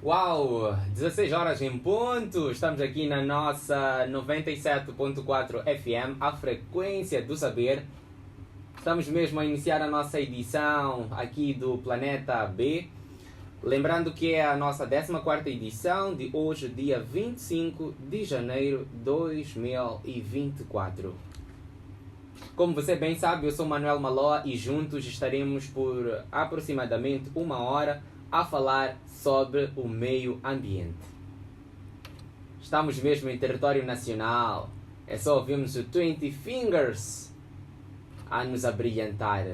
Uau! 16 horas em ponto! Estamos aqui na nossa 97.4 FM, a frequência do saber. Estamos mesmo a iniciar a nossa edição aqui do Planeta B. Lembrando que é a nossa 14ª edição de hoje, dia 25 de janeiro de 2024. Como você bem sabe, eu sou Manuel Maloa e juntos estaremos por aproximadamente uma hora a falar sobre o meio ambiente. Estamos mesmo em território nacional. É só ouvirmos o 20 Fingers a nos abrilhantar.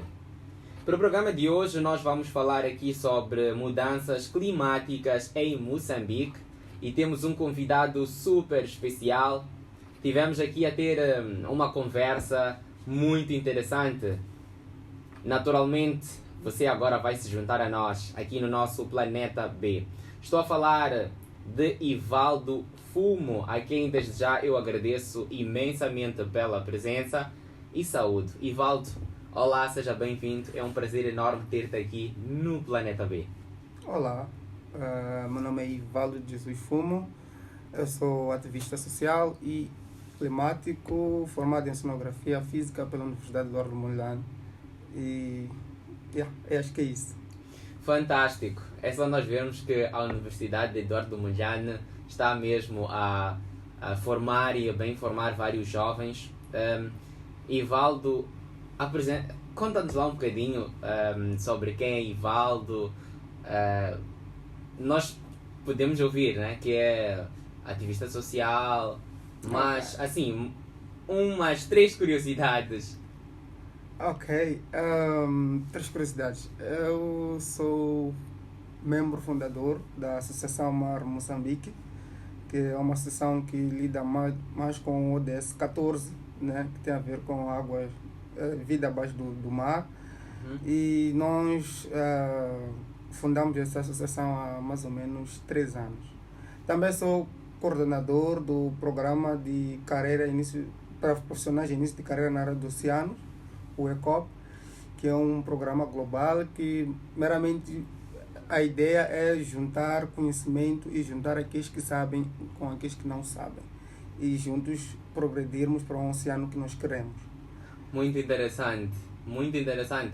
Para o programa de hoje nós vamos falar aqui sobre mudanças climáticas em Moçambique e temos um convidado super especial. Tivemos aqui a ter uma conversa muito interessante. Naturalmente, você agora vai se juntar a nós aqui no nosso Planeta B. Estou a falar de Ivaldo Fumo, a quem desde já eu agradeço imensamente pela presença e saúde. Ivaldo, olá, seja bem-vindo. É um prazer enorme ter-te aqui no Planeta B. Olá, meu nome é Ivaldo Jesus Fumo. Eu sou ativista social e climático, formado em cenografia física pela Universidade de Eduardo Mondlane. E eu acho que é isso. Fantástico! É só nós vermos que a Universidade de Eduardo Mondlane está mesmo a formar e a bem formar vários jovens. Ivaldo, conta-nos lá um bocadinho sobre quem é Ivaldo. Nós podemos ouvir, né, que é ativista social, mas assim, umas 3 curiosidades. Ok, 3 curiosidades. Eu sou membro fundador da Associação Mar Moçambique, que é uma associação que lida mais com o ODS 14, né, que tem a ver com águas, vida abaixo do mar. E nós fundamos essa associação há mais ou menos 3 anos. Também sou coordenador do programa de carreira para profissionais de início de carreira na área dos oceanos, o ECOP, que é um programa global que meramente a ideia é juntar conhecimento e juntar aqueles que sabem com aqueles que não sabem e juntos progredirmos para um oceano que nós queremos. Muito interessante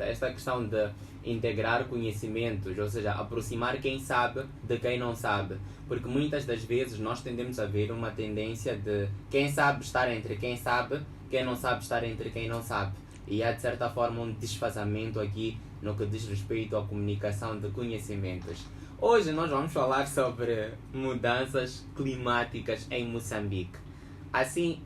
esta questão de integrar conhecimentos, ou seja, aproximar quem sabe de quem não sabe, porque muitas das vezes nós tendemos a ver uma tendência de quem sabe estar entre quem sabe, quem não sabe estar entre quem não sabe, e há de certa forma um desfazamento aqui no que diz respeito à comunicação de conhecimentos. Hoje nós vamos falar sobre mudanças climáticas em Moçambique. Assim,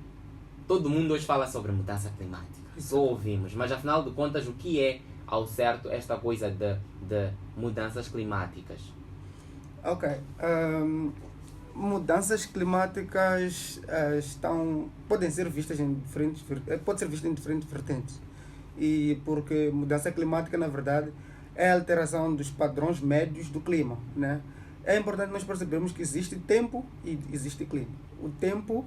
todo mundo hoje fala sobre mudança climática, só ouvimos, mas afinal de contas o que é ao certo esta coisa de mudanças climáticas? Ok, mudanças climáticas podem ser vistas em diferentes vertentes. E porque mudança climática, na verdade, é a alteração dos padrões médios do clima, né? É importante nós percebermos que existe tempo e existe clima. O tempo...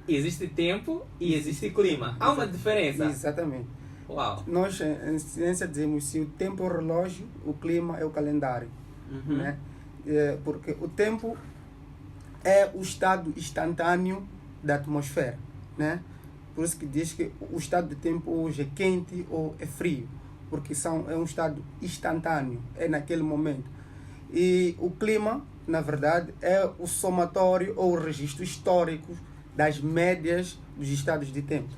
Existe tempo e existe clima. Há uma diferença? Exatamente. Uau. Nós, em ciência, dizemos se o tempo é o relógio, o clima é o calendário. Né? Porque o tempo é o estado instantâneo da atmosfera, né? Por isso que diz que o estado de tempo hoje é quente ou é frio, porque é um estado instantâneo, é naquele momento. E o clima, na verdade, é o somatório ou o registro histórico das médias dos estados de tempo,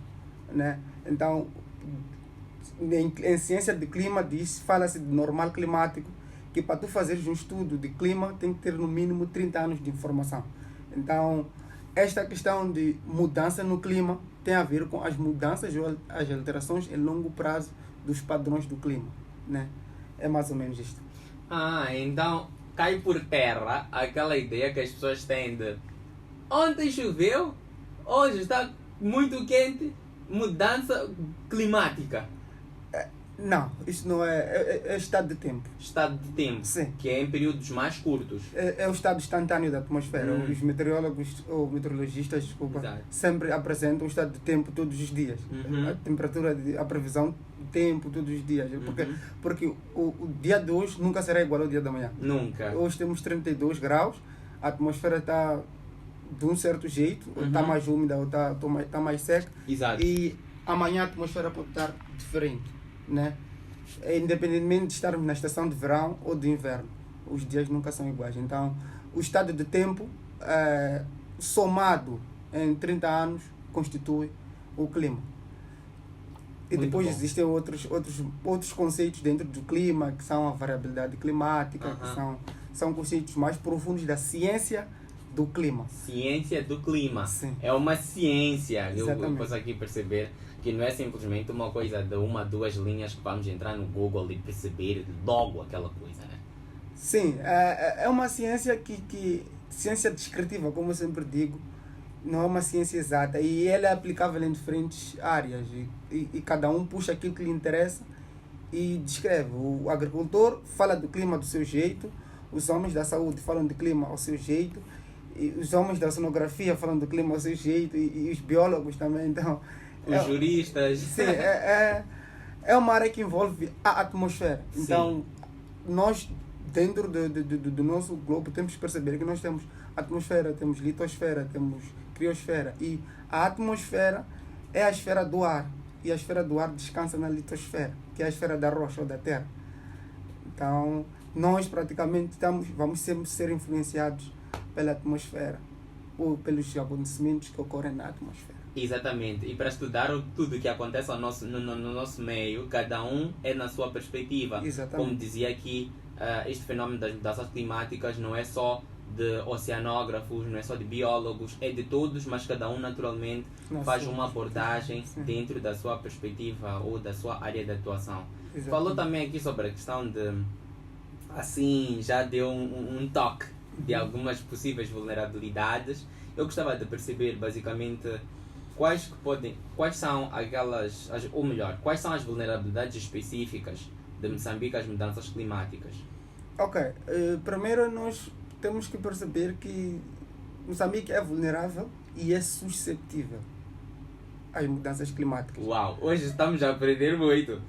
né? Então, em ciência de clima fala-se de normal climático, que para tu fazeres um estudo de clima tem que ter no mínimo 30 anos de informação. Então, esta questão de mudança no clima tem a ver com as mudanças ou as alterações em longo prazo dos padrões do clima, né? É mais ou menos isto. Então cai por terra aquela ideia que as pessoas têm de ontem choveu, hoje está muito quente, mudança climática. Não, isso não é estado de tempo. Estado de tempo, Sim. que é em períodos mais curtos. É o estado instantâneo da atmosfera. Os meteorólogos ou meteorologistas, desculpa, Exato. sempre apresentam o estado de tempo todos os dias. A temperatura, a previsão do tempo todos os dias. Porque o dia de hoje nunca será igual ao dia da manhã. Nunca. Hoje temos 32 graus, a atmosfera está de um certo jeito, ou está mais úmida, ou está mais seca. Exato. E amanhã a atmosfera pode estar diferente, né? Independentemente de estarmos na estação de verão ou de inverno, os dias nunca são iguais. Então, o estado de tempo, somado em 30 anos, constitui o clima. E Muito depois bom. existem outros conceitos dentro do clima, que são a variabilidade climática, que são conceitos mais profundos da ciência do clima. Ciência do clima. Sim. É uma ciência. Eu Exatamente. posso aqui perceber que não é simplesmente uma coisa de 1 a 2 linhas que vamos entrar no Google e perceber logo aquela coisa, né? Sim, é uma ciência ciência descritiva, como eu sempre digo, não é uma ciência exata e ela é aplicável em diferentes áreas e cada um puxa aquilo que lhe interessa e descreve. O agricultor fala do clima do seu jeito, os homens da saúde falam do clima ao seu jeito, e os homens da oceanografia falam do clima ao seu jeito e os biólogos também. Então, Os juristas. sim, é uma área que envolve a atmosfera. Sim. Então, nós, dentro do nosso globo, temos que perceber que nós temos atmosfera, temos litosfera, temos criosfera. E a atmosfera é a esfera do ar. E a esfera do ar descansa na litosfera, que é a esfera da rocha ou da terra. Então, nós praticamente vamos sempre ser influenciados pela atmosfera ou pelos acontecimentos que ocorrem na atmosfera. Exatamente. E para estudar tudo que acontece no nosso meio, cada um é na sua perspectiva. Exatamente. Como dizia aqui, este fenômeno das mudanças climáticas não é só de oceanógrafos, não é só de biólogos, é de todos, mas cada um naturalmente faz uma abordagem dentro da sua perspectiva ou da sua área de atuação. Exatamente. Falou também aqui sobre a questão de, assim, já deu um toque de algumas possíveis vulnerabilidades. Eu gostava de perceber basicamente quais são quais são as vulnerabilidades específicas de Moçambique às mudanças climáticas. Ok, primeiro nós temos que perceber que Moçambique é vulnerável e é suscetível às mudanças climáticas. Uau, hoje estamos a aprender muito.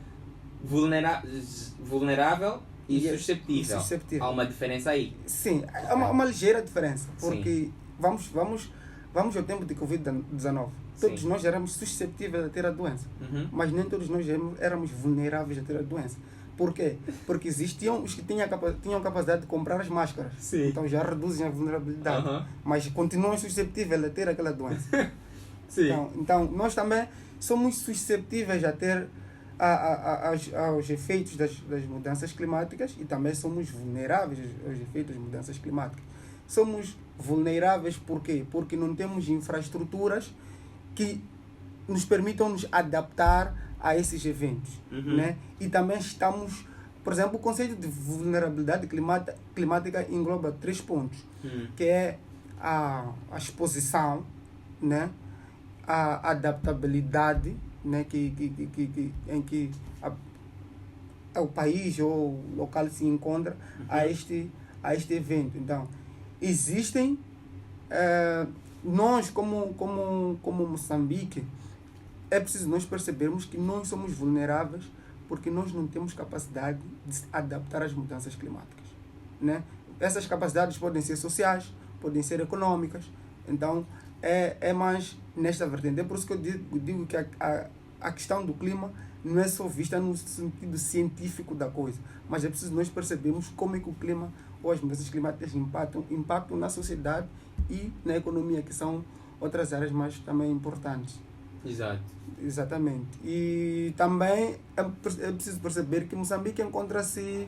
Vulnerável e suscetível. Há uma diferença aí. Sim, é uma ligeira diferença, porque vamos ao tempo de Covid-19. Todos nós éramos suscetíveis a ter a doença, mas nem todos nós éramos vulneráveis a ter a doença. Por quê? Porque existiam os que tinham capacidade de comprar as máscaras. Sim. Então já reduzem a vulnerabilidade. Mas continuam suscetíveis a ter aquela doença. Sim. Então, nós também somos suscetíveis a ter aos efeitos das mudanças climáticas e também somos vulneráveis aos efeitos das mudanças climáticas. Somos vulneráveis por quê? Porque não temos infraestruturas que nos permitam nos adaptar a esses eventos, né? E também estamos, por exemplo, o conceito de vulnerabilidade climática engloba 3 pontos, que é a exposição, né? A adaptabilidade, né? Em que o país ou o local se encontra a este evento. Então, existem nós como Moçambique, é preciso nós percebermos que nós somos vulneráveis porque nós não temos capacidade de se adaptar às mudanças climáticas, né? Essas capacidades podem ser sociais, podem ser econômicas. Então, é mais nesta vertente. É por isso que eu digo que a questão do clima não é só vista no sentido científico da coisa, mas é preciso nós percebermos como é que o clima ou as mudanças climáticas impactam na sociedade e na economia, que são outras áreas mais também importantes. Exato. Exatamente. E também é preciso perceber que Moçambique encontra-se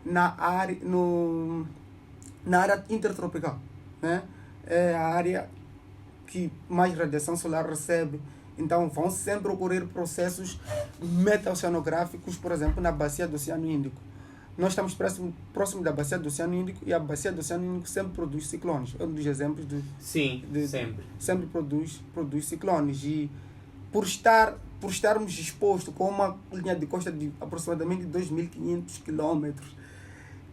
na área intertropical, né? É a área que mais radiação solar recebe. Então vão sempre ocorrer processos meta-oceanográficos, por exemplo, na bacia do Oceano Índico. Nós estamos próximo da bacia do Oceano Índico e a bacia do Oceano Índico sempre produz ciclones. É um dos exemplos Sim, sempre. Sempre produz ciclones. E por estar por estarmos expostos com uma linha de costa de aproximadamente 2.500 quilômetros,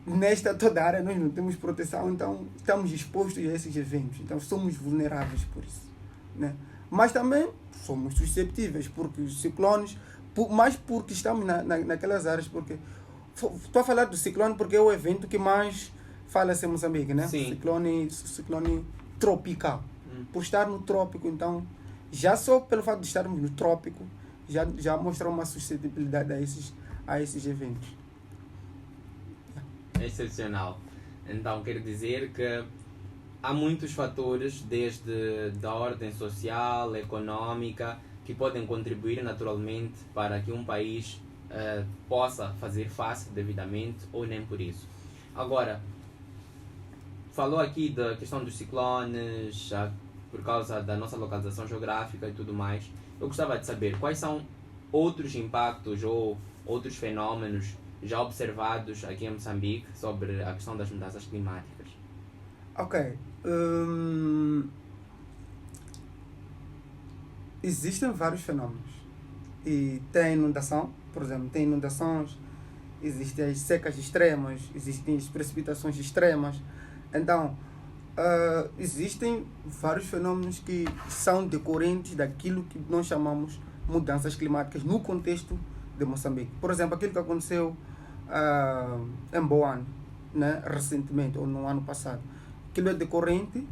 nesta toda a área nós não temos proteção, então estamos expostos a esses eventos, então somos vulneráveis por isso, né? Mas também somos susceptíveis, porque os ciclones, mais porque estamos naquelas áreas, porque estou a falar do ciclone porque é o evento que mais fala-se em Moçambique, né? Sim. Ciclone tropical. Por estar no trópico, então, já só pelo fato de estarmos no trópico, já mostra uma suscetibilidade a esses eventos. É excepcional. Então, quer dizer que há muitos fatores, desde da ordem social, económica, que podem contribuir naturalmente para que um país possa fazer face devidamente ou nem por isso. Agora, falou aqui da questão dos ciclones, por causa da nossa localização geográfica e tudo mais. Eu gostava de saber quais são outros impactos ou outros fenômenos já observados aqui em Moçambique sobre a questão das mudanças climáticas. Ok. Existem vários fenômenos. E tem inundação, por exemplo, tem inundações, existem as secas extremas, existem as precipitações extremas. Então, existem vários fenômenos que são decorrentes daquilo que nós chamamos mudanças climáticas no contexto de Moçambique. Por exemplo, aquilo que aconteceu em Boane, né, recentemente, ou no ano passado. Aquilo é decorrente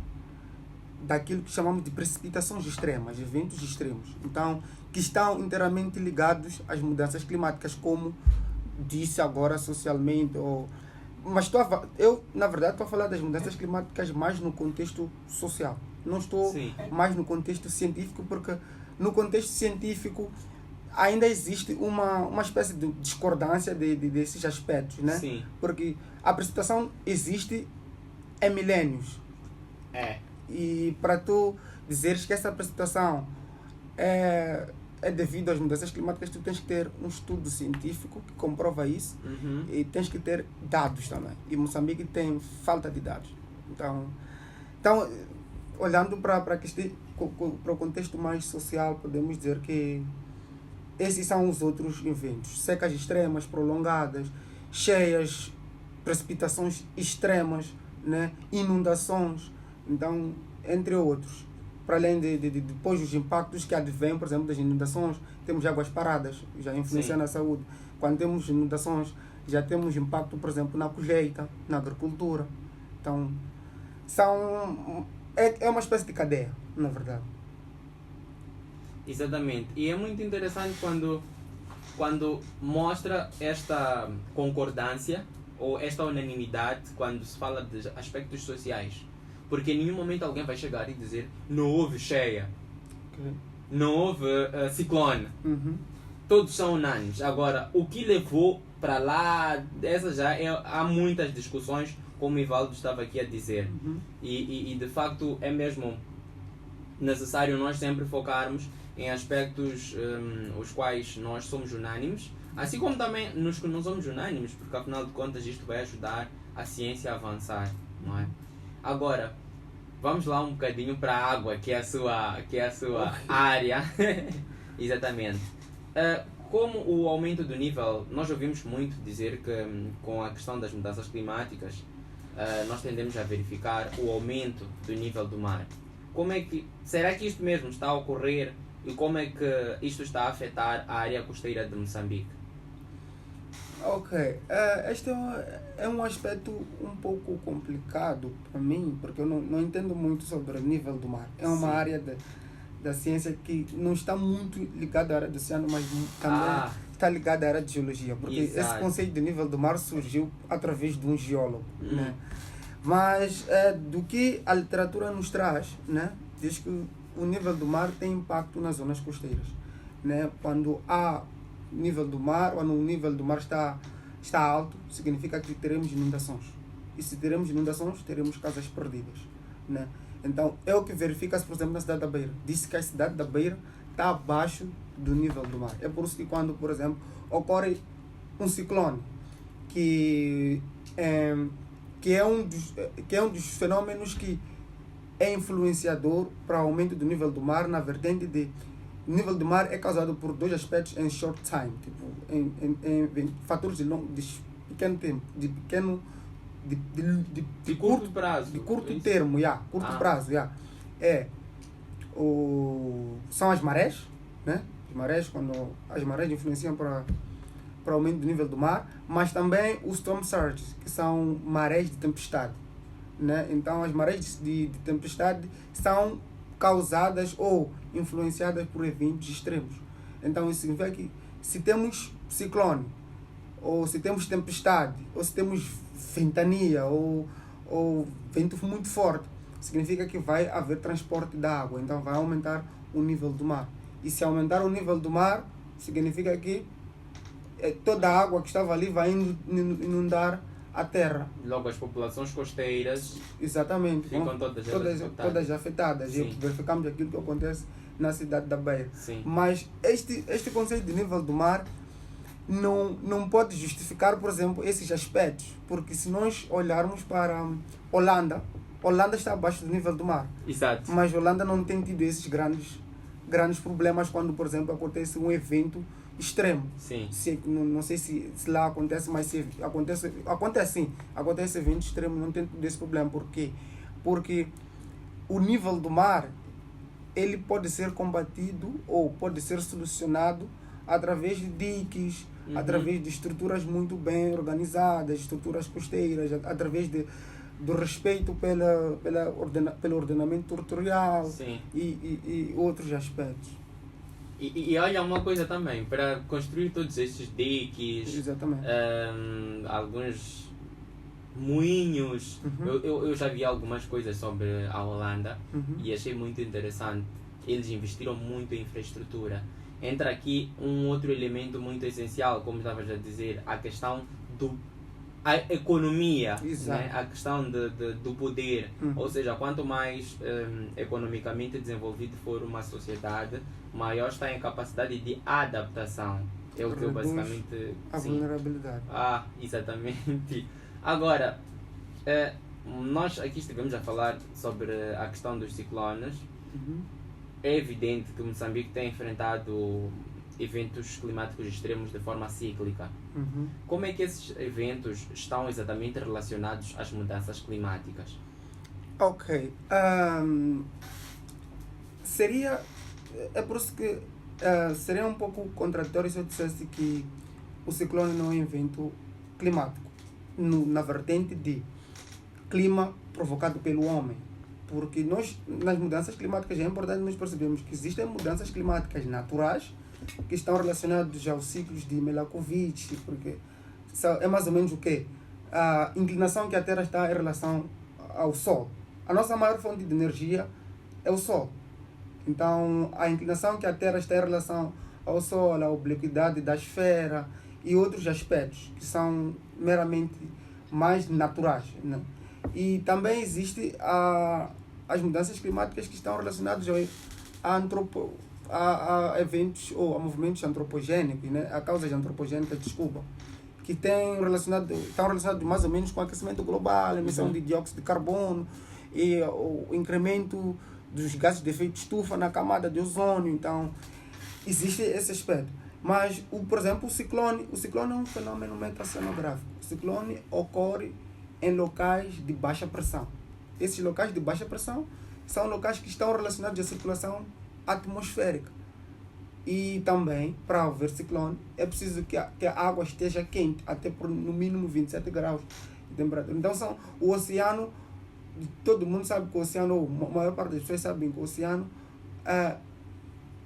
daquilo que chamamos de precipitações extremas, eventos extremos. Então, que estão inteiramente ligados às mudanças climáticas, como disse agora socialmente. Mas eu, na verdade, estou a falar das mudanças climáticas mais no contexto social. Não estou mais no contexto científico, porque no contexto científico ainda existe uma espécie de discordância desses aspectos, né? Sim. Porque a precipitação existe em milénios. E para tu dizeres que essa precipitação é devido às mudanças climáticas, tu tens que ter um estudo científico que comprova isso. E tens que ter dados também. E Moçambique tem falta de dados. Então olhando para o contexto mais social, podemos dizer que esses são os outros eventos. Secas extremas, prolongadas, cheias, precipitações extremas, né? Inundações, então, entre outros. Para além de depois dos impactos que advêm, por exemplo, das inundações, temos águas paradas, já influenciam na saúde. Quando temos inundações, já temos impacto, por exemplo, na colheita, na agricultura. Então, é uma espécie de cadeia, na verdade. Exatamente. E é muito interessante quando mostra esta concordância ou esta unanimidade quando se fala de aspectos sociais. Porque em nenhum momento alguém vai chegar e dizer não houve cheia, não houve ciclone. Todos são unânimes. Agora, o que levou para lá, há muitas discussões, como o Ivaldo estava aqui a dizer. E de facto é mesmo necessário nós sempre focarmos em aspectos os quais nós somos unânimes, assim como também nos que não somos unânimes, porque afinal de contas isto vai ajudar a ciência a avançar, não é? Agora, vamos lá um bocadinho para a água, que é a sua área. Exatamente. Como o aumento do nível, nós ouvimos muito dizer que com a questão das mudanças climáticas, nós tendemos a verificar o aumento do nível do mar. Será que isto mesmo está a ocorrer e como é que isto está a afetar a área costeira de Moçambique? Ok, este é um aspecto um pouco complicado para mim, porque eu não entendo muito sobre o nível do mar. É uma área da ciência que não está muito ligada à área do oceano, mas também está ligada à área de geologia, porque esse conceito de nível do mar surgiu através de um geólogo, né? Mas do que a literatura nos traz, né, diz que o nível do mar tem impacto nas zonas costeiras, né? Quando há nível do mar, quando o nível do mar está alto, significa que teremos inundações. E se teremos inundações, teremos casas perdidas, né? Então, é o que verifica-se, por exemplo, na cidade da Beira. Diz que a cidade da Beira está abaixo do nível do mar. É por isso que quando, por exemplo, ocorre um ciclone, que é um dos fenômenos que é influenciador para o aumento do nível do mar na vertente de o nível do mar é causado por dois aspectos em short time, tipo, em fatores de pequeno tempo, De curto prazo. de curto Isso. termo, prazo, são as marés, né? As marés influenciam para o aumento do nível do mar, mas também os storm surges, que são marés de tempestade, né? Então as marés de tempestade são causadas ou influenciadas por eventos extremos. Então isso significa que se temos ciclone, ou se temos tempestade, ou se temos ventania, ou vento muito forte, significa que vai haver transporte da água, então vai aumentar o nível do mar. E se aumentar o nível do mar, significa que toda a água que estava ali vai inundar a terra. Logo as populações costeiras, exatamente, ficam todas afetadas. E Sim. verificamos aquilo que acontece na cidade da Beira. Sim. Mas este conceito de nível do mar não pode justificar, por exemplo, esses aspectos, porque se nós olharmos para Holanda está abaixo do nível do mar. Exato. Mas Holanda não tem tido esses grandes problemas quando, por exemplo, acontece um evento extremo. Sim. Não sei se lá acontece, mas se acontece sim. Acontece evento extremo, não tem tido esse problema. Por quê? Porque o nível do mar ele pode ser combatido ou pode ser solucionado através de diques, através de estruturas muito bem organizadas, estruturas costeiras, através do respeito pelo ordenamento territorial. Sim. E outros aspectos. E olha uma coisa também, para construir todos estes diques, Exatamente. Alguns moinhos, eu já vi algumas coisas sobre a Holanda e achei muito interessante. Eles investiram muito em infraestrutura. Entra aqui um outro elemento muito essencial, como estavas a dizer, a questão a economia, né? A questão do poder. Ou seja, quanto mais economicamente desenvolvido for uma sociedade, maior está em capacidade de adaptação. É o que eu basicamente... A vulnerabilidade. Exatamente. Agora, nós aqui estivemos a falar sobre a questão dos ciclones. É evidente que Moçambique tem enfrentado eventos climáticos extremos de forma cíclica. Como é que esses eventos estão exatamente relacionados às mudanças climáticas? Ok. É por isso que seria um pouco contraditório se eu dissesse que o ciclone não é um evento climático, na vertente de clima provocado pelo homem. Porque nas mudanças climáticas, é importante nós percebermos que existem mudanças climáticas naturais que estão relacionadas aos ciclos de Milankovitch, porque é mais ou menos o quê? A inclinação que a Terra está em relação ao Sol. A nossa maior fonte de energia é o Sol. Então, a inclinação que a Terra está em relação ao Sol, a obliquidade da esfera e outros aspectos que são meramente mais naturais, né? E também existe as mudanças climáticas que estão relacionadas a eventos ou a movimentos antropogênicos, né? A causas antropogênicas, que estão relacionados mais ou menos com o aquecimento global, a emissão de dióxido de carbono e o incremento dos gases de efeito estufa na camada de ozônio. Então, existe esse aspecto. Mas, por exemplo, o ciclone é um fenômeno metaoceanográfico. O ciclone ocorre em locais de baixa pressão. Esses locais de baixa pressão são locais que estão relacionados à circulação atmosférica. E também, para haver ciclone, é preciso que a água esteja quente, até por no mínimo 27 graus de temperatura. Então, o oceano, todo mundo sabe que o oceano, a maior parte das pessoas sabem que o oceano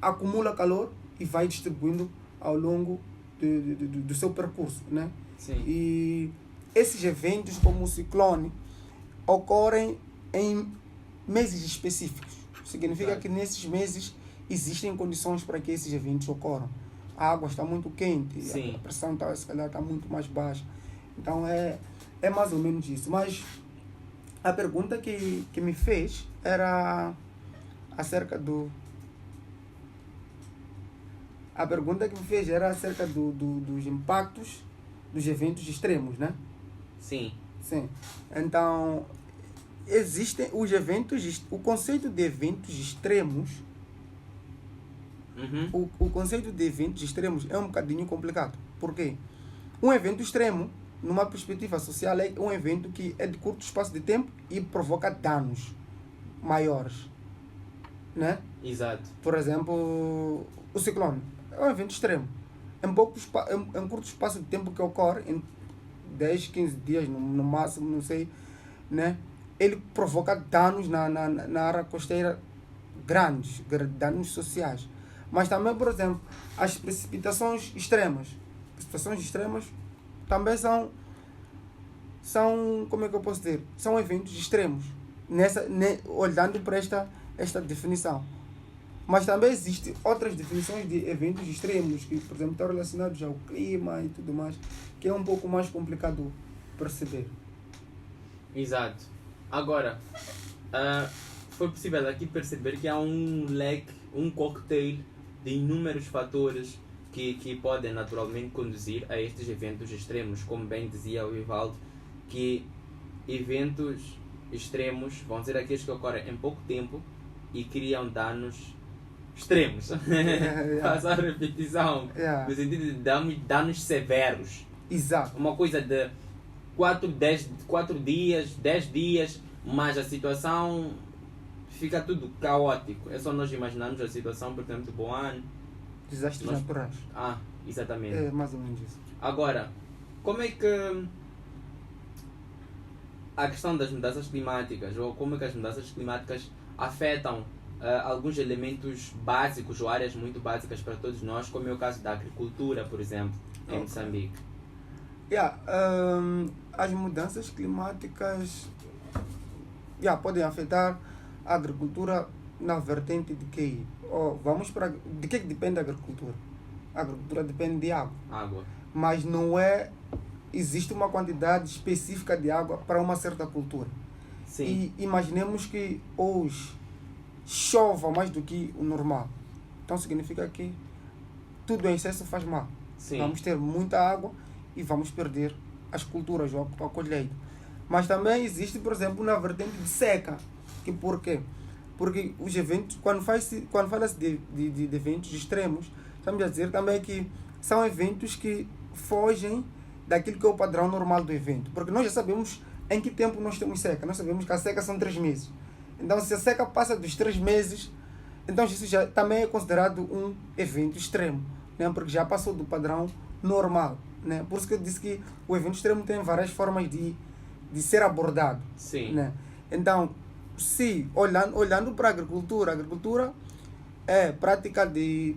acumula calor e vai distribuindo ao longo do seu percurso, né? Sim. E esses eventos, como o ciclone, ocorrem em meses específicos. Significa que nesses meses existem condições para que esses eventos ocorram. A água está muito quente, a pressão está muito mais baixa. Então é mais ou menos isso. Mas a pergunta que me fez era acerca do... A pergunta que me fez era acerca dos impactos dos eventos extremos, né? Sim. Então, existem os eventos... O conceito de eventos extremos O conceito de eventos extremos é um bocadinho complicado. Por quê? Um evento extremo, numa perspectiva social, é um evento que é de curto espaço de tempo e provoca danos maiores. Né? Exato. Por exemplo, o ciclone é um evento extremo. É um curto espaço de tempo que ocorre, em 10, 15 dias no máximo, não sei, né? Ele provoca danos na área costeira grandes, danos sociais. Mas também, por exemplo, as precipitações extremas. Precipitações extremas também são como é que eu posso dizer? São eventos extremos, olhando para esta definição. Mas também existem outras definições de eventos extremos, que, por exemplo, estão relacionados ao clima e tudo mais, que é um pouco mais complicado perceber. Exato. Agora, foi possível aqui perceber que há um leque, um cocktail de inúmeros fatores que podem naturalmente conduzir a estes eventos extremos. Como bem dizia o Ivaldo, que eventos extremos vão ser aqueles que ocorrem em pouco tempo e criam danos extremos. Faz a repetição. No sentido de danos severos. Exato. Uma coisa de 4 dias, 10 dias, mas a situação fica tudo caótico. É só nós imaginarmos a situação, por exemplo, do bom ano. Desastres naturais. Exatamente. É mais ou menos isso. Agora, como é que a questão das mudanças climáticas, ou como é que as mudanças climáticas afetam alguns elementos básicos ou áreas muito básicas para todos nós, como é o caso da agricultura, por exemplo, em Moçambique? As mudanças climáticas podem afetar a agricultura na vertente de que? De que depende a agricultura? A agricultura depende de água. Mas não existe uma quantidade específica de água para uma certa cultura. Sim. E imaginemos que hoje chova mais do que o normal. Então significa que tudo em excesso faz mal. Sim. Vamos ter muita água e vamos perder as culturas ou a colheita. Mas também existe, por exemplo, na vertente de seca. Por quê? Porque os eventos, quando fala-se de eventos extremos, estamos a dizer também que são eventos que fogem daquilo que é o padrão normal do evento. Porque nós já sabemos em que tempo nós temos seca. Nós sabemos que a seca são 3 meses. Então, se a seca passa dos 3 meses, então isso já também é considerado um evento extremo, né? Porque já passou do padrão normal. Né? Por isso que eu disse que o evento extremo tem várias formas de ser abordado. Sim. Né? Então, se olhando para a agricultura é prática de...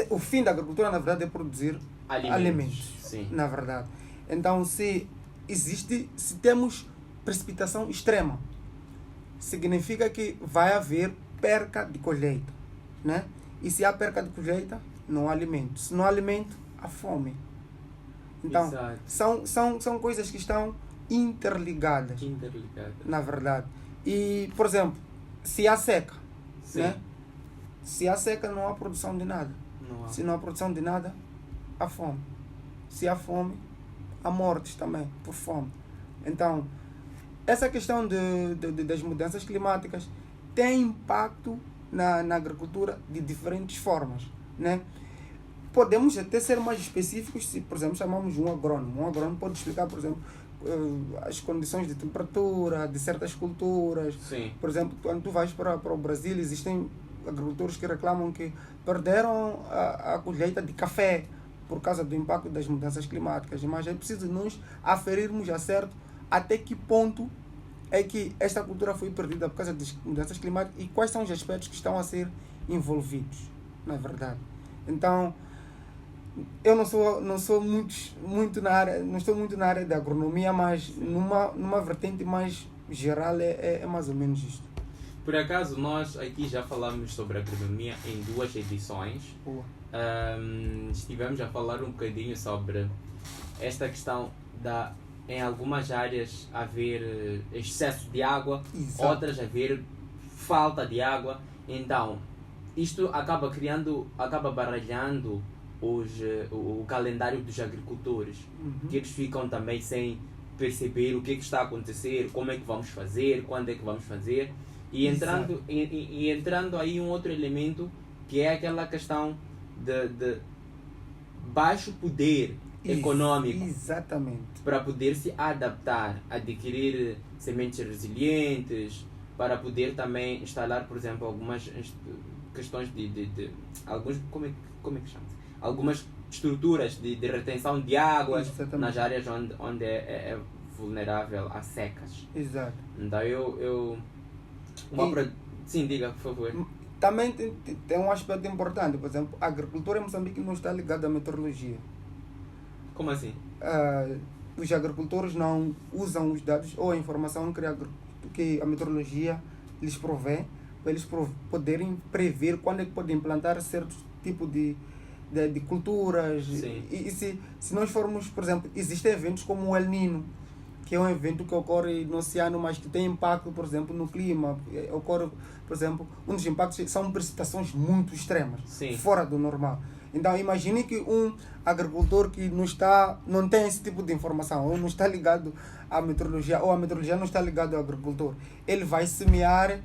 O fim da agricultura, na verdade, é produzir alimentos. Sim. Na verdade. Então, se temos precipitação extrema, significa que vai haver perca de colheita. Né? E se há perca de colheita, não há alimento. Se não há alimento, há fome. Então, são coisas que estão interligadas. Na verdade. E, por exemplo, se há seca, né? Se há seca, não há produção de nada. Se não há produção de nada, há fome. Se há fome, há mortes também por fome. Então, essa questão das mudanças climáticas tem impacto na agricultura de diferentes formas, né? Podemos até ser mais específicos se, por exemplo, chamamos um agrônomo. Um agrônomo pode explicar, por exemplo, as condições de temperatura de certas culturas. Sim. Por exemplo, quando tu vais para o Brasil, existem agricultores que reclamam que perderam a colheita de café por causa do impacto das mudanças climáticas. Mas é preciso nós aferirmos a certo até que ponto é que esta cultura foi perdida por causa das mudanças climáticas e quais são os aspectos que estão a ser envolvidos, na verdade. Então, eu não sou muito na área, não estou muito na área da agronomia, mas numa vertente mais geral é mais ou menos isto. Por acaso, nós aqui já falamos sobre agronomia em 2 edições. Estivemos a falar um bocadinho sobre esta questão em algumas áreas haver excesso de água, Exato. Outras haver falta de água. Então, isto acaba baralhando o calendário dos agricultores, que eles ficam também sem perceber o que está a acontecer, como é que vamos fazer, quando é que vamos fazer. E entrando aí um outro elemento que é aquela questão de baixo poder econômico. Exatamente. Para poder se adaptar, adquirir sementes resilientes, para poder também instalar, por exemplo, algumas questões de alguns, como é que chama? Algumas estruturas de retenção de águas nas áreas onde é vulnerável a secas. Exato. Então sim, diga, por favor. Também tem um aspecto importante, por exemplo, a agricultura em Moçambique não está ligada à meteorologia. Como assim? Os agricultores não usam os dados ou a informação que a meteorologia lhes provê para eles poderem prever quando é que podem implantar certo tipo de culturas. E se nós formos, por exemplo, existem eventos como o El Niño, que é um evento que ocorre no oceano, mas que tem impacto, por exemplo, no clima. Ocorre, por exemplo, um dos impactos são precipitações muito extremas, fora do normal. Então, imagine que um agricultor que não tem esse tipo de informação, ou não está ligado à meteorologia, ou a meteorologia não está ligada ao agricultor. Ele vai semear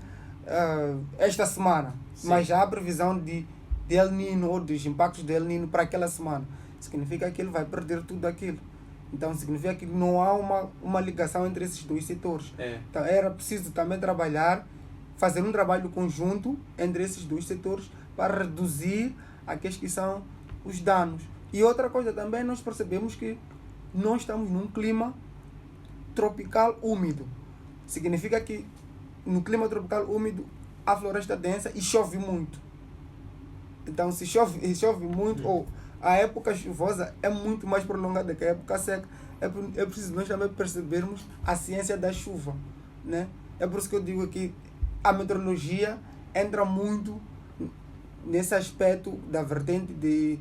esta semana, mas já há previsão de El Niño ou dos impactos de El Niño para aquela semana. Significa que ele vai perder tudo aquilo. Então, significa que não há uma ligação entre esses dois setores. Então, era preciso também fazer um trabalho conjunto entre esses dois setores para reduzir aqueles que são os danos. E outra coisa também, nós percebemos que nós estamos num clima tropical úmido. Significa que no clima tropical úmido há floresta densa e chove muito. Então, se chove muito, ou a época chuvosa é muito mais prolongada que a época seca, é preciso nós também percebermos a ciência da chuva, né? É por isso que eu digo que a meteorologia entra muito nesse aspecto da vertente de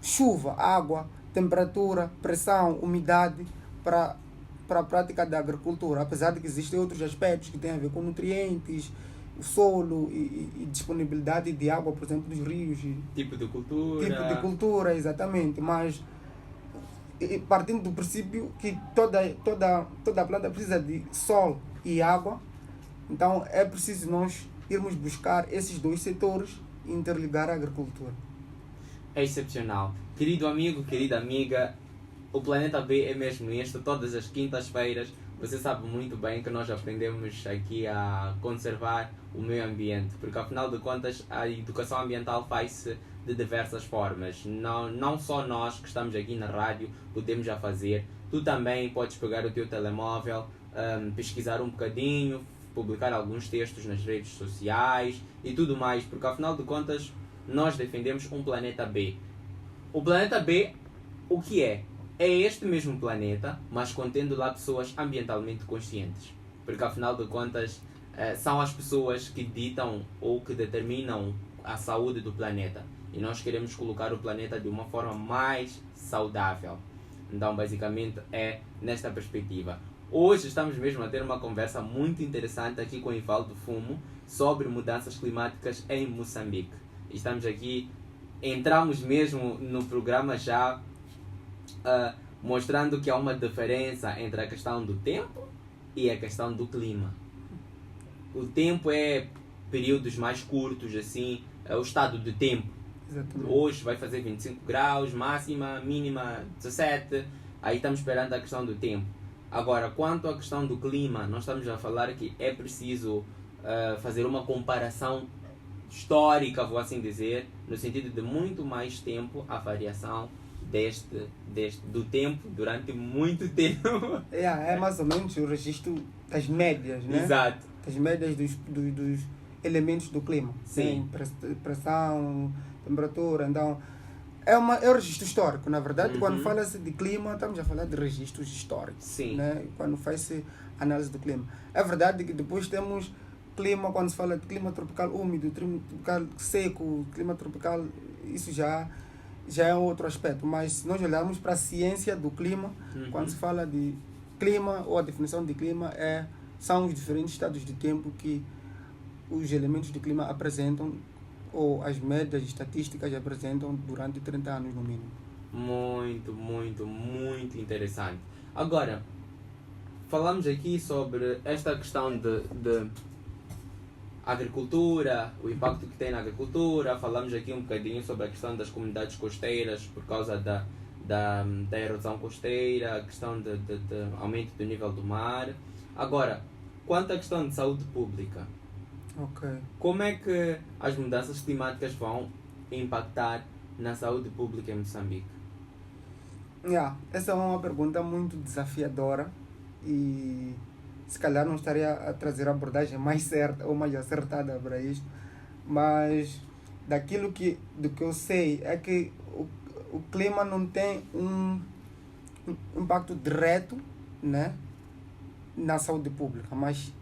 chuva, água, temperatura, pressão, umidade para a prática da agricultura, apesar de que existem outros aspectos que têm a ver com nutrientes, o solo e disponibilidade de água, por exemplo, dos rios. Tipo de cultura, exatamente. Mas partindo do princípio que toda planta precisa de sol e água, então é preciso nós irmos buscar esses dois setores e interligar a agricultura. É excepcional. Querido amigo, querida amiga, o Planeta B é mesmo este, todas as quintas-feiras. Você sabe muito bem que nós aprendemos aqui a conservar o meio ambiente, porque afinal de contas a educação ambiental faz-se de diversas formas. Não só nós que estamos aqui na rádio podemos já fazer, tu também podes pegar o teu telemóvel, pesquisar um bocadinho, publicar alguns textos nas redes sociais e tudo mais, porque afinal de contas nós defendemos um planeta B. O planeta B, o que é? É este mesmo planeta, mas contendo lá pessoas ambientalmente conscientes. Porque afinal de contas, são as pessoas que ditam ou que determinam a saúde do planeta. E nós queremos colocar o planeta de uma forma mais saudável. Então, basicamente, é nesta perspectiva. Hoje estamos mesmo a ter uma conversa muito interessante aqui com o Ivaldo Fumo sobre mudanças climáticas em Moçambique. Estamos aqui, entramos mesmo no programa já mostrando que há uma diferença entre a questão do tempo e a questão do clima. O tempo é períodos mais curtos, assim, é o estado do tempo. Exatamente. Hoje vai fazer 25 graus, máxima, mínima 17, aí estamos esperando a questão do tempo. Agora, quanto à questão do clima, nós estamos a falar que é preciso fazer uma comparação histórica, vou assim dizer, no sentido de muito mais tempo a variação do tempo durante muito tempo. É mais ou menos o registro das médias, né? Exato. Das médias dos elementos do clima. Sim. Pressão, temperatura, então é o registro histórico, na verdade. Quando fala-se de clima, estamos a falar de registros históricos. Sim. Né? Quando faz-se análise do clima. É verdade que depois temos clima, quando se fala de clima tropical úmido, clima tropical seco, clima tropical, isso já é outro aspecto. Mas se nós olharmos para a ciência do clima, quando se fala de clima, ou a definição de clima, são os diferentes estados de tempo que os elementos do clima apresentam, ou as médias estatísticas apresentam durante 30 anos no mínimo. Muito, muito, muito interessante. Agora, falamos aqui sobre esta questão de agricultura, o impacto que tem na agricultura. Falamos aqui um bocadinho sobre a questão das comunidades costeiras por causa da erosão costeira, a questão de aumento do nível do mar. Agora, quanto à questão de saúde pública, como é que as mudanças climáticas vão impactar na saúde pública em Moçambique? Essa é uma pergunta muito desafiadora e se calhar não estaria a trazer a abordagem mais certa ou mais acertada para isto, mas do que eu sei é que o clima não tem um impacto direto, né, na saúde pública, mas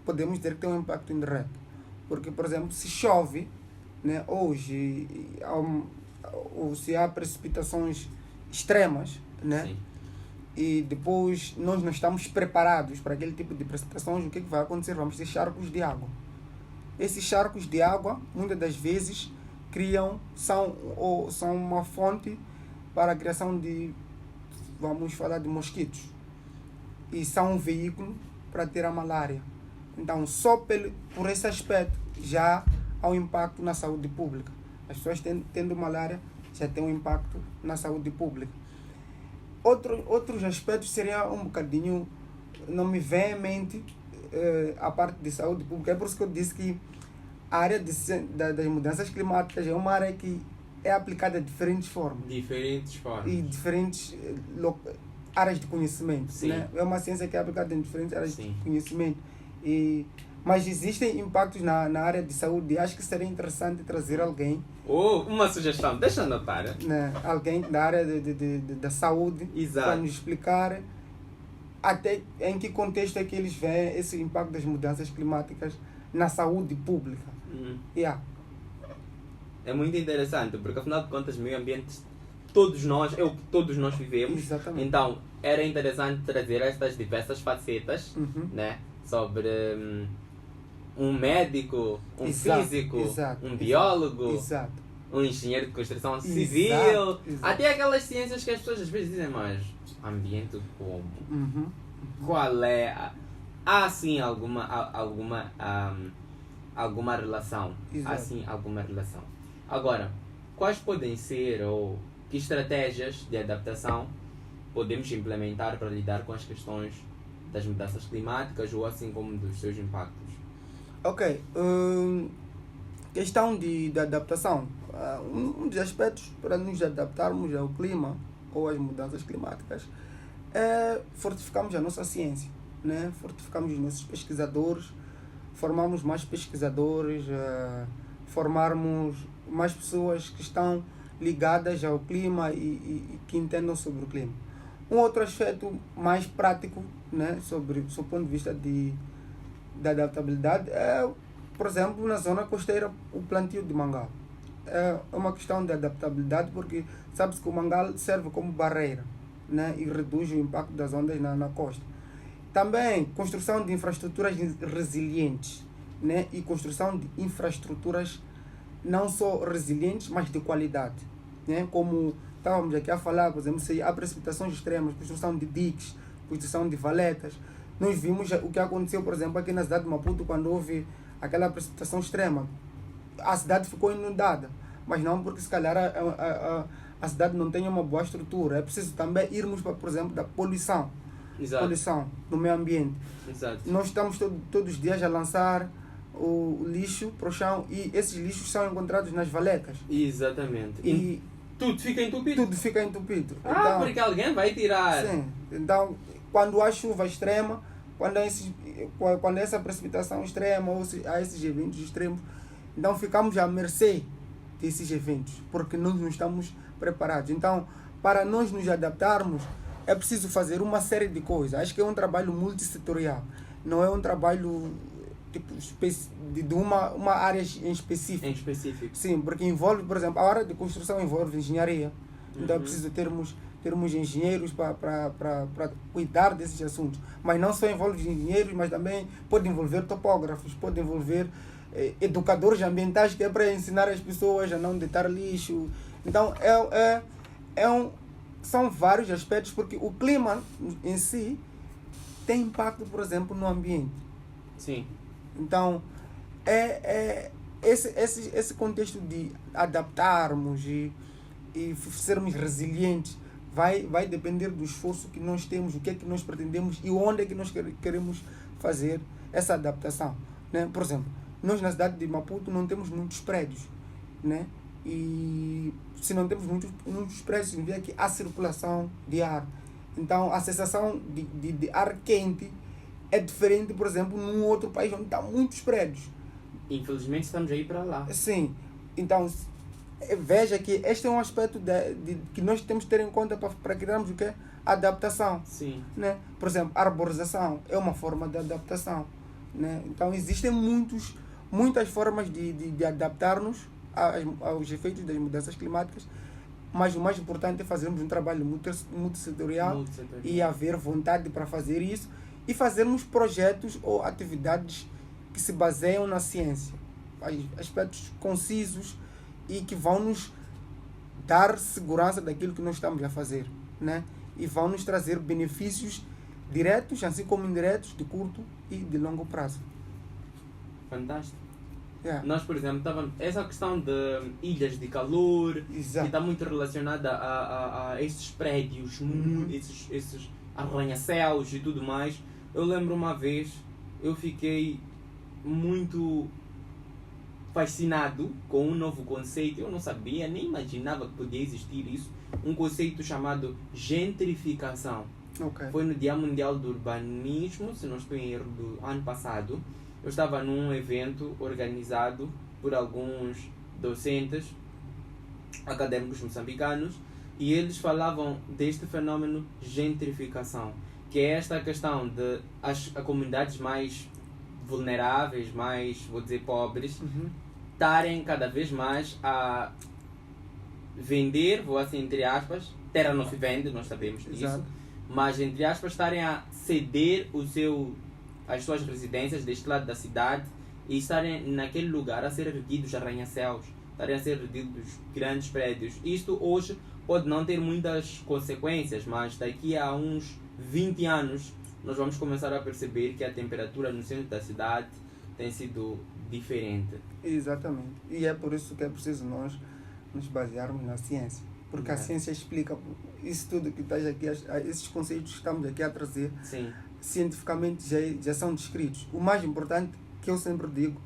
podemos dizer que tem um impacto indireto. Porque, por exemplo, se chove, né, hoje, ou se há precipitações extremas, né, Sim. e depois nós não estamos preparados para aquele tipo de precipitações, o que vai acontecer? Vamos ter charcos de água. Esses charcos de água, muitas das vezes, são uma fonte para a criação de, vamos falar, de mosquitos. E são um veículo para ter a malária. Então, só por esse aspecto, já há um impacto na saúde pública. As pessoas tendo malária já tem um impacto na saúde pública. Outros aspectos seriam um bocadinho, não me vem em mente a parte de saúde pública. É por isso que eu disse que a área das mudanças climáticas é uma área que é aplicada de diferentes formas. E diferentes áreas de conhecimento. Né? É uma ciência que é aplicada em diferentes áreas de conhecimento. Mas existem impactos na área de saúde. Acho que seria interessante trazer alguém. Uma sugestão, deixa eu anotar. Né? Alguém da área da saúde. Exato. Para nos explicar até em que contexto é que eles veem esse impacto das mudanças climáticas na saúde pública. É muito interessante, porque afinal de contas, meio ambiente, todos nós vivemos. Exatamente. Então, era interessante trazer estas diversas facetas, né? Sobre um médico, um físico, um biólogo, um engenheiro de construção civil, até aquelas ciências que as pessoas às vezes dizem, mas ambiente como? Qual é? Há sim alguma relação. Há sim alguma relação. Agora, quais podem ser ou que estratégias de adaptação podemos implementar para lidar com as questões das mudanças climáticas ou assim como dos seus impactos? Questão de adaptação. Um dos aspectos para nos adaptarmos ao clima ou às mudanças climáticas é fortificarmos a nossa ciência, né? Fortificarmos os nossos pesquisadores, formarmos mais pesquisadores, formarmos mais pessoas que estão ligadas ao clima e que entendam sobre o clima. Um outro aspecto mais prático, né, sobre o ponto de vista da adaptabilidade é, por exemplo, na zona costeira, o plantio de mangal. É uma questão de adaptabilidade porque sabe-se que o mangal serve como barreira, né, e reduz o impacto das ondas na costa. Também construção de infraestruturas resilientes, né, e construção de infraestruturas não só resilientes, mas de qualidade, né, como estávamos aqui a falar, por exemplo, se há precipitações extremas, construção de diques, construção de valetas. Nós vimos o que aconteceu, por exemplo, aqui na cidade de Maputo, quando houve aquela precipitação extrema. A cidade ficou inundada, mas não porque se calhar a cidade não tem uma boa estrutura. É preciso também irmos para, por exemplo, da poluição. Poluição no meio ambiente. Nós estamos todos os dias a lançar o lixo para o chão e esses lixos são encontrados nas valetas. Exatamente. E tudo fica entupido. Então, porque alguém vai tirar. Sim. Então, quando há chuva extrema, quando há essa precipitação extrema ou há esses eventos extremos, então ficamos à mercê desses eventos, porque nós não estamos preparados. Então, para nós nos adaptarmos, é preciso fazer uma série de coisas. Acho que é um trabalho multissetorial. Não é um trabalho de uma área em específico. Sim, porque envolve, por exemplo, a área de construção envolve engenharia. Então é preciso termos engenheiros para cuidar desses assuntos. Mas não só envolve engenheiros, mas também pode envolver topógrafos, pode envolver educadores ambientais, que é para ensinar as pessoas a não deitar lixo. Então são vários aspectos, porque o clima em si tem impacto, por exemplo, no ambiente. Sim. Então, esse contexto de adaptarmos e sermos resilientes vai depender do esforço que nós temos, o que é que nós pretendemos e onde é que nós queremos fazer essa adaptação, né? Por exemplo, nós na cidade de Maputo não temos muitos prédios, né? E se não temos muitos prédios, significa que há circulação de ar. Então, a sensação de ar quente é diferente, por exemplo, num outro país onde há muitos prédios. Infelizmente estamos aí para lá. Sim. Então, veja que este é um aspecto que nós temos que ter em conta para criarmos o que é adaptação. Sim. Né? Por exemplo, a arborização é uma forma de adaptação. Né? Então, existem muitas formas de adaptar-nos aos efeitos das mudanças climáticas, mas o mais importante é fazermos um trabalho multissetorial e haver vontade para fazer isso e fazermos projetos ou atividades que se baseiam na ciência, aspectos concisos e que vão nos dar segurança daquilo que nós estamos a fazer, né? E vão nos trazer benefícios diretos, assim como indiretos, de curto e de longo prazo. Fantástico. Yeah. Nós, por exemplo, essa questão de ilhas de calor, Exato. que está muito relacionada a esses prédios, esses arranha-céus e tudo mais. Eu lembro uma vez, eu fiquei muito fascinado com um novo conceito. Eu não sabia, nem imaginava que podia existir isso. Um conceito chamado gentrificação. Okay. Foi no Dia Mundial do Urbanismo, se não estou em erro, do ano passado. Eu estava num evento organizado por alguns docentes académicos moçambicanos e eles falavam deste fenômeno gentrificação, que é esta questão de as comunidades mais vulneráveis, mais, vou dizer, pobres, estarem cada vez mais a vender, vou assim entre aspas, terra não se vende, nós sabemos disso. Exato. Mas entre aspas estarem a ceder as suas residências deste lado da cidade e estarem naquele lugar a ser erguidos arranha-céus, estarem a ser erguidos grandes prédios. Isto hoje pode não ter muitas consequências, mas daqui a uns 20 anos nós vamos começar a perceber que a temperatura no centro da cidade tem sido diferente. Exatamente. E é por isso que é preciso nós nos basearmos na ciência. Porque a ciência explica isso tudo que estás aqui, esses conceitos que estamos aqui a trazer. Sim. Cientificamente já são descritos. O mais importante, que eu sempre digo,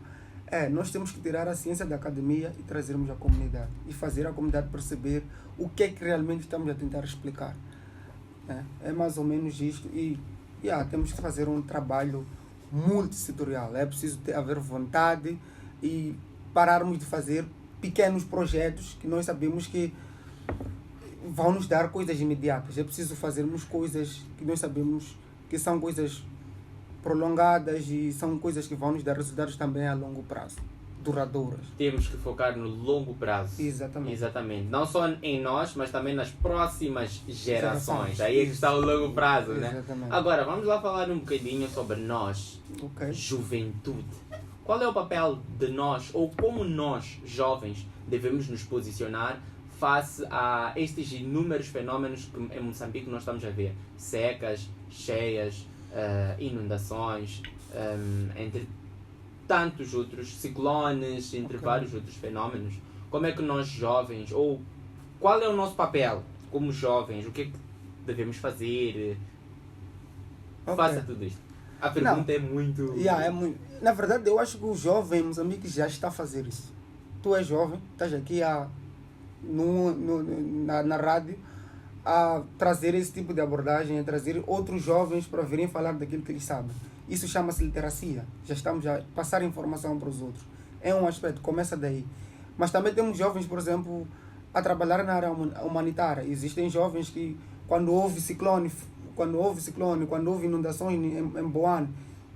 é nós temos que tirar a ciência da academia e trazermos à comunidade. E fazer a comunidade perceber o que é que realmente estamos a tentar explicar. É mais ou menos isto. E temos que fazer um trabalho multissetorial. É preciso haver vontade e pararmos de fazer pequenos projetos que nós sabemos que vão nos dar coisas imediatas. É preciso fazermos coisas que nós sabemos que são coisas prolongadas e são coisas que vão nos dar resultados também a longo prazo, duradouras. Temos que focar no longo prazo. Exatamente. Não só em nós, mas também nas próximas gerações. Aí é que está o longo prazo, né? Exatamente. Agora, vamos lá falar um bocadinho sobre nós, Okay. juventude. Qual é o papel de nós, ou como nós, jovens, devemos nos posicionar face a estes inúmeros fenômenos que em Moçambique nós estamos a ver? Secas, cheias, inundações, entre tantos outros ciclones, entre vários outros fenômenos. Como é que nós jovens, ou qual é o nosso papel como jovens? O que é que devemos fazer? Faça tudo isto. A pergunta é muito... Na verdade, eu acho que o jovem em Moçambique já está a fazer isso. Tu és jovem, estás aqui na rádio a trazer esse tipo de abordagem, a trazer outros jovens para virem falar daquilo que eles sabem. Isso chama-se literacia. Já estamos a passar informação para os outros. É um aspecto, começa daí. Mas também temos jovens, por exemplo, a trabalhar na área humanitária. Existem jovens que, quando houve ciclone, quando houve inundações em Boane,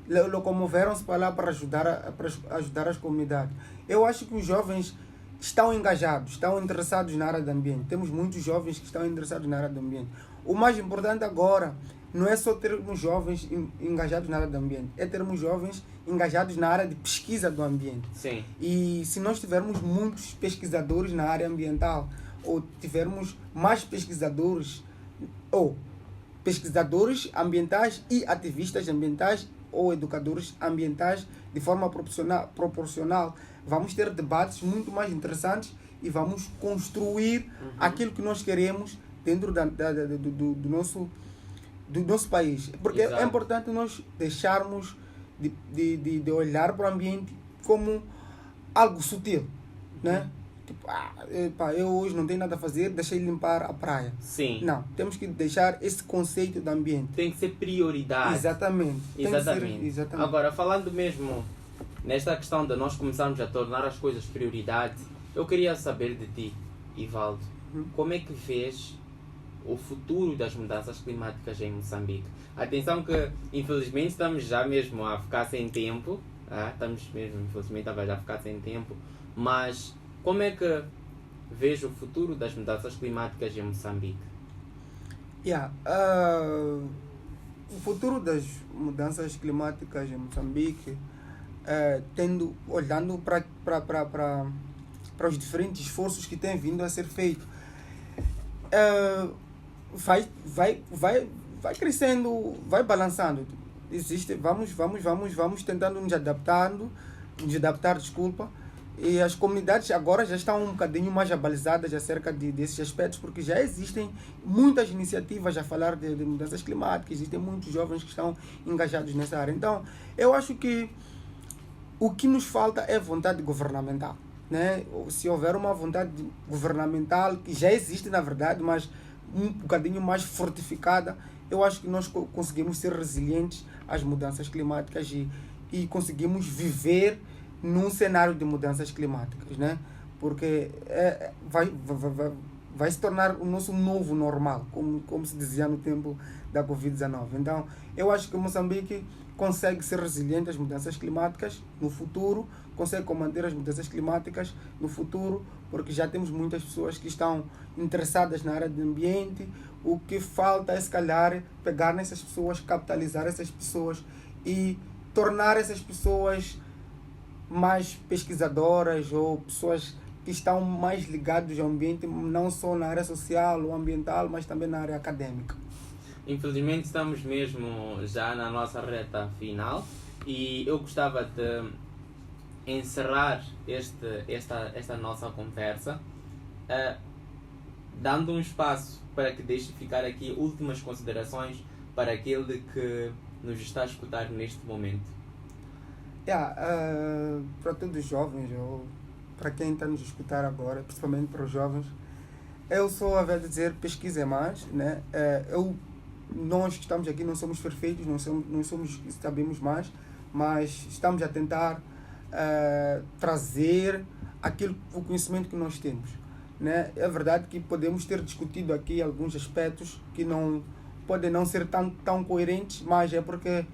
locomoveram-se para lá para ajudar as comunidades. Eu acho que os jovens estão engajados, estão interessados na área do ambiente. Temos muitos jovens que estão interessados na área do ambiente. O mais importante agora não é só termos jovens engajados na área do ambiente, é termos jovens engajados na área de pesquisa do ambiente. Sim. E se nós tivermos muitos pesquisadores na área ambiental, ou tivermos mais pesquisadores ambientais e ativistas ambientais ou educadores ambientais de forma proporcional. Vamos ter debates muito mais interessantes e vamos construir aquilo que nós queremos dentro do nosso país. Porque Exato. é importante nós deixarmos de olhar para o ambiente como algo sutil, né? Tipo, eu hoje não tenho nada a fazer, deixei limpar a praia. Sim. Não, temos que deixar esse conceito do ambiente. Tem que ser prioridade. Exatamente. Tem que ser, exatamente. Agora, falando mesmo nesta questão de nós começarmos a tornar as coisas prioridade, eu queria saber de ti, Ivaldo, como é que vês o futuro das mudanças climáticas em Moçambique? Atenção que, infelizmente, estamos já mesmo a ficar sem tempo. Infelizmente, a ficar sem tempo. Mas, como é que vês o futuro das mudanças climáticas em Moçambique? O futuro das mudanças climáticas em Moçambique, olhando para os diferentes esforços que têm vindo a ser feitos, vai crescendo, vai balançando. Vamos tentando nos adaptar, e as comunidades agora já estão um bocadinho mais abalizadas acerca desses aspectos, porque já existem muitas iniciativas a falar de mudanças climáticas, existem muitos jovens que estão engajados nessa área. Então, eu acho que o que nos falta é vontade governamental, né? Se houver uma vontade governamental, que já existe na verdade, mas um bocadinho mais fortificada, eu acho que nós conseguimos ser resilientes às mudanças climáticas e conseguimos viver num cenário de mudanças climáticas, né? Porque vai se tornar o nosso novo normal, como se dizia no tempo da Covid-19. Então, eu acho que Moçambique consegue ser resiliente às mudanças climáticas no futuro, consegue combater as mudanças climáticas no futuro, porque já temos muitas pessoas que estão interessadas na área do ambiente. O que falta é, se calhar, pegar nessas pessoas, capitalizar essas pessoas e tornar essas pessoas mais pesquisadoras ou pessoas que estão mais ligadas ao ambiente, não só na área social ou ambiental, mas também na área acadêmica. Infelizmente estamos mesmo já na nossa reta final e eu gostava de encerrar esta nossa conversa dando um espaço para que deixe ficar aqui últimas considerações para aquele que nos está a escutar neste momento. Para todos os jovens, ou para quem está nos a escutar agora, principalmente para os jovens, eu sou a dizer, pesquise mais, né? Nós que estamos aqui não somos perfeitos, não sabemos mais, mas estamos a tentar trazer o conhecimento que nós temos, né? É verdade que podemos ter discutido aqui alguns aspectos que não podem não ser tão coerentes, mas é porque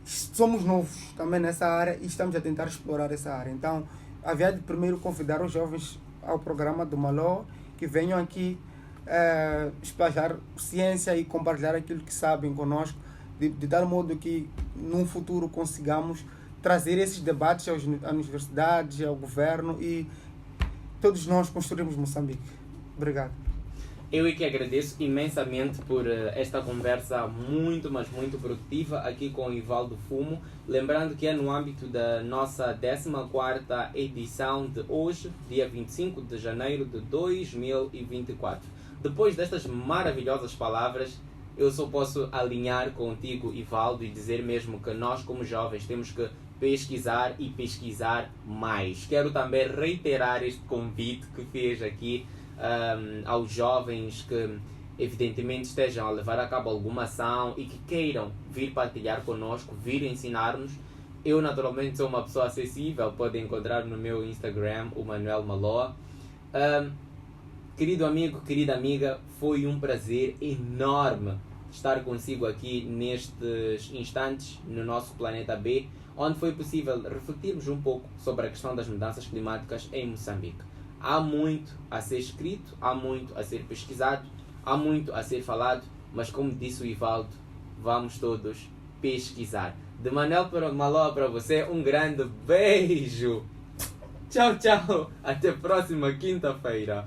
somos novos também nessa área e estamos a tentar explorar essa área. Então, havia de primeiro convidar os jovens ao programa do Maló, que venham aqui espalhar ciência e compartilhar aquilo que sabem conosco, de tal modo que num futuro consigamos trazer esses debates às universidades, ao governo e todos nós construímos Moçambique. Obrigado. Eu é que agradeço imensamente por esta conversa muito, mas muito produtiva aqui com o Ivaldo Fumo. Lembrando que é no âmbito da nossa 14ª edição de hoje, dia 25 de janeiro de 2024. Depois destas maravilhosas palavras, eu só posso alinhar contigo, Ivaldo, e dizer mesmo que nós, como jovens, temos que pesquisar e pesquisar mais. Quero também reiterar este convite que fez aqui aos jovens que evidentemente estejam a levar a cabo alguma ação e que queiram vir partilhar connosco, vir ensinar-nos. Eu naturalmente sou uma pessoa acessível, podem encontrar no meu Instagram, o Manuel Maloa. Querido amigo, querida amiga, foi um prazer enorme estar consigo aqui nestes instantes no nosso planeta B, onde foi possível refletirmos um pouco sobre a questão das mudanças climáticas em Moçambique. Há muito a ser escrito, há muito a ser pesquisado, há muito a ser falado, mas como disse o Ivaldo, vamos todos pesquisar. De Manuel Maloa para você, um grande beijo! Tchau, tchau! Até a próxima quinta-feira!